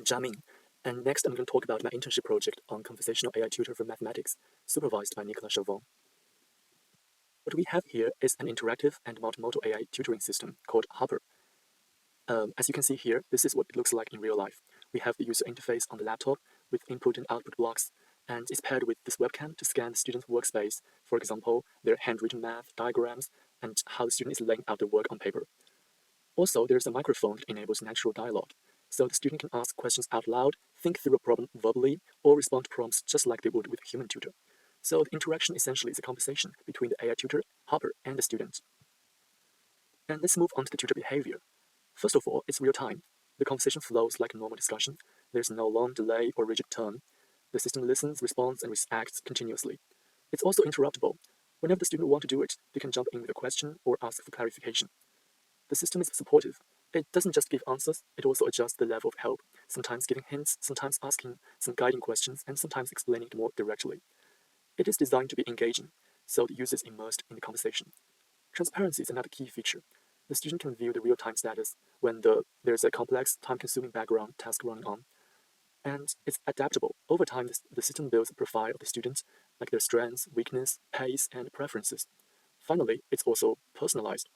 Jiaming, and next I'm going to talk about my internship project on conversational AI tutor for mathematics, supervised by Nicolas Chauvin. What we have here is an interactive and multimodal AI tutoring system called Hopper. As you can see here, this is what it looks like in real life. We have the user interface on the laptop with input and output blocks, and it's paired with this webcam to scan the student's workspace, for example, their handwritten math, diagrams, and how the student is laying out their work on paper. Also, there's a microphone that enables natural dialogue, so the student can ask questions out loud, think through a problem verbally, or respond to prompts just like they would with a human tutor. So the interaction essentially is a conversation between the AI tutor, Hopper, and the student. And let's move on to the tutor behavior. First of all, it's real time. The conversation flows like a normal discussion. There's no long delay or rigid tone. The system listens, responds, and reacts continuously. It's also interruptible. Whenever the student wants to do it, they can jump in with a question or ask for clarification. The system is supportive. It doesn't just give answers, it also adjusts the level of help, sometimes giving hints, sometimes asking some guiding questions, and sometimes explaining it more directly. It is designed to be engaging, so the user is immersed in the conversation. Transparency is another key feature. The student can view the real-time status when there's a complex, time-consuming background task running on. And it's adaptable. Over time, the system builds a profile of the student, like their strengths, weakness, pace, and preferences. Finally, it's also personalized.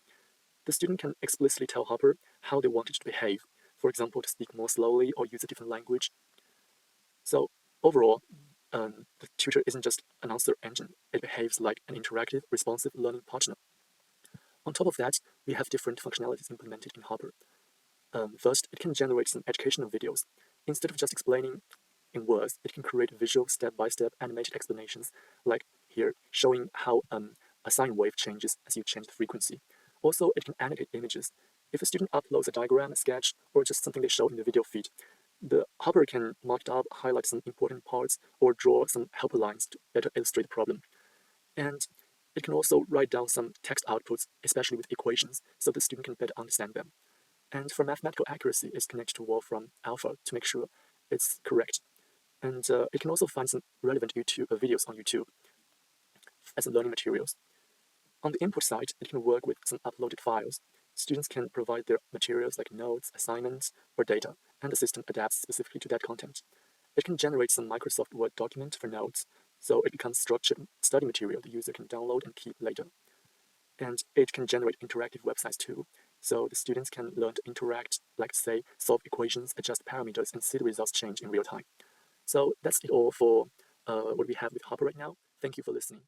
The student can explicitly tell Hopper how they want it to behave, for example, to speak more slowly or use a different language. So overall, the tutor isn't just an answer engine. It behaves like an interactive, responsive learning partner. On top of that, we have different functionalities implemented in Hopper. First, it can generate some educational videos. Instead of just explaining in words, it can create visual step-by-step animated explanations, like here, showing how a sine wave changes as you change the frequency. Also, it can annotate images. If a student uploads a diagram, a sketch, or just something they show in the video feed, the Hopper can mark it up, highlight some important parts, or draw some helper lines to better illustrate the problem. And it can also write down some text outputs, especially with equations, so the student can better understand them. And for mathematical accuracy, it's connected to Wolfram Alpha to make sure it's correct. And it can also find some relevant videos on YouTube as learning materials. On the input side, it can work with some uploaded files. Students can provide their materials like notes, assignments, or data, and the system adapts specifically to that content. It can generate some Microsoft Word document for notes, so it becomes structured study material the user can download and keep later. And it can generate interactive websites too, so the students can learn to interact, like say, solve equations, adjust parameters, and see the results change in real time. So that's it all for what we have with Hopper right now. Thank you for listening.